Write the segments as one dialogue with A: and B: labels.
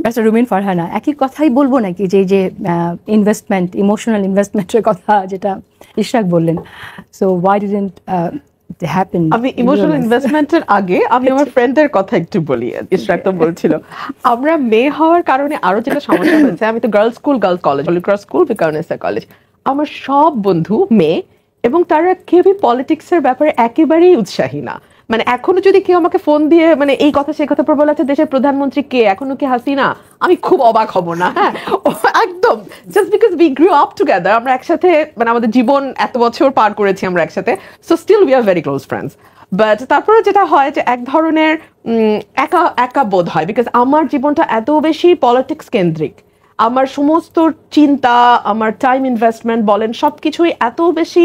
A: Doctor রুমিন ফারহানা, একই কথাই বলবো নাকি যে ইনভেস্টমেন্ট, ইমোশনাল ইনভেস্টমেন্টের কথা যেটা ইশরাক বললেন, সো ওয়াই ডিডন্ট হ্যাপেন?
B: আমি ইমোশনাল ইনভেস্টমেন্টের আগে আমি আমার ফ্রেন্ডের কথা একটু বলি। ইশরাক তো বলছিল আমরা মেয়ে হওয়ার কারণে আরো যেটা সমস্যা হয়েছে, আমি তো girls school, girls college, Holy Cross school, Viqarunnisa college, আমার সব বন্ধু মেয়ে এবং তারা কেউই পলিটিক্সের ব্যাপারে একেবারেই উৎসাহী না। মানে এখনো যদি কেউ আমাকে ফোন দিয়ে মানে এই কথা সেই কথা প্রবল আছে, দেশের প্রধানমন্ত্রী কে, এখনো কি হাসিনা, আমি খুব অবাক হব না। হ্যাঁ, একদম just because we grew up together, আমরা একসাথে মানে আমাদের জীবন এত বছর পার করেছি আমরা একসাথে, so still we are very close friends. But তারপরে যেটা হয় যে এক ধরনের একা একা বোধ হয়, বিকজ আমার জীবনটা এত বেশি পলিটিক্স কেন্দ্রিক, আমার সমস্ত চিন্তা, আমার টাইম ইনভেস্টমেন্ট বলেন, সবকিছুই এত বেশি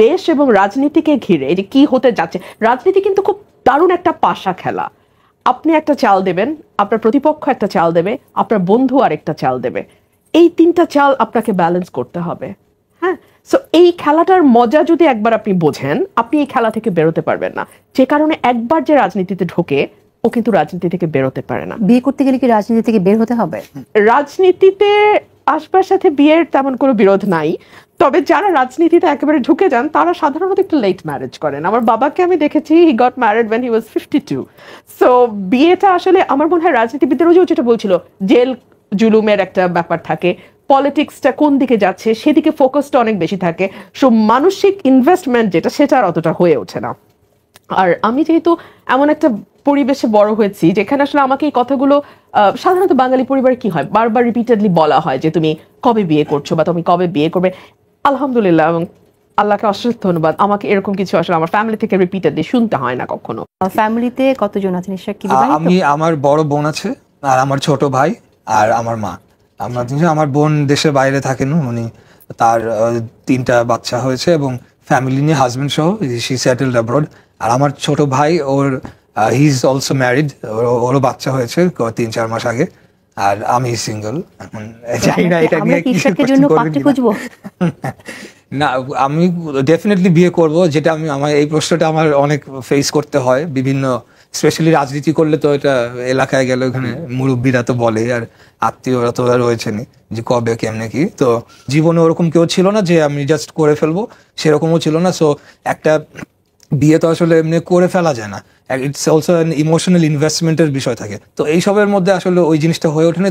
B: দেশ এবং রাজনীতিকে ঘিরে, যে কি হতে যাচ্ছে। রাজনীতি কিন্তু খুব দারুণ একটা পাশা খেলা। আপনি একটা চাল দেবেন, আপনার প্রতিপক্ষ একটা চাল দেবে, আপনার বন্ধু আরেকটা চাল দেবে, এই তিনটা চাল আপনাকে ব্যালেন্স করতে হবে। হ্যাঁ, সো এই খেলাটার মজা যদি একবার আপনি বোঝেন, আপনি এই খেলা থেকে বেরোতে পারবেন না। যে কারণে একবার যে রাজনীতিতে ঢোকে, ও কিন্তু রাজনীতি থেকে বেরোতে পারে না।
A: বিয়ে করতে গেলে কি রাজনীতি থেকে বের হতে হবে?
B: রাজনীতিতে আসবার সাথে বিয়ের তেমন কোনো বিরোধ নাই, তবে যারা রাজনীতিতে একেবারে ঢুকে যান তারা সাধারণত একটু লেট ম্যারেজ করেন। আমার বাবাকে আমি দেখেছি, he got married when he was 52. So বিয়েটা আসলে আমার মনে হয় রাজনীতিবিদদেরও যেটা বলছিল, জেল জুলুমের একটা ব্যাপার থাকে, পলিটিক্সটা কোন দিকে যাচ্ছে সেদিকে ফোকাসটা অনেক বেশি থাকে, সো মানসিক ইনভেস্টমেন্ট যেটা সেটা আর অতটা হয়ে ওঠে না। আর আমি যেহেতু এমন একটা পরিবেশে বড় হয়েছি যেখানে আসলে আমাকে এই কথাগুলো সাধারণত বাঙালি পরিবারে কি হয়, বারবার রিপিটেডলি বলা হয় যে তুমি কবে বিয়ে করছো বা তুমি কবে বিয়ে করবে। আলহামদুলিল্লাহ এবং আল্লাহকে অশেষ ধন্যবাদ, আমাকে এরকম কিছু আসলে আমার ফ্যামিলি থেকে রিপিটেডলি শুনতে হয় না কখনো।
A: ফ্যামিলিতে কতজন আছেন ইশরাক? কি
C: আমি, আমার বড় বোন আছে আর আমার ছোট ভাই আর আমার মা। আমরা আমার বোন দেশের বাইরে থাকেন, উনি তার 3টা বাচ্চা হয়েছে এবং ফ্যামিলি নিয়ে, হাজবেন্ড সহ, শি সেটেলড অ্যাব্রড। আর আমার ছোট ভাই, ওর হি ইজ অলসো ম্যারিড, ওরও বাচ্চা হয়েছে 3-4 মাস আগে। আর আমি সিঙ্গেল। এখন জানি না এটা নিয়ে কি না, আমি ডেফিনেটলি বিয়ে করব, যেটা আমার এই প্রশ্নটা আমার অনেক ফেস করতে হয় বিভিন্ন, স্পেশালি রাজনীতি করলে তো এটা এলাকায় গেলে ওখানে মুরব্বীরা তো বলে, আর আত্মীয়রা তো রয়েছেনই যে কবে কেমনে কি। তো জীবনে ওরকম কেউ ছিল না যে আমি জাস্ট করে ফেলবো, সেরকমও ছিল না। সো একটা বিয়ে তো আসলে এমনি করে ফেলা যায় না, ইটস অলসো ইমোশনাল ইনভেস্টমেন্টের বিষয় থাকে। তো এইসবের মধ্যে আসলে ওই জিনিসটা হয়ে ওঠে না।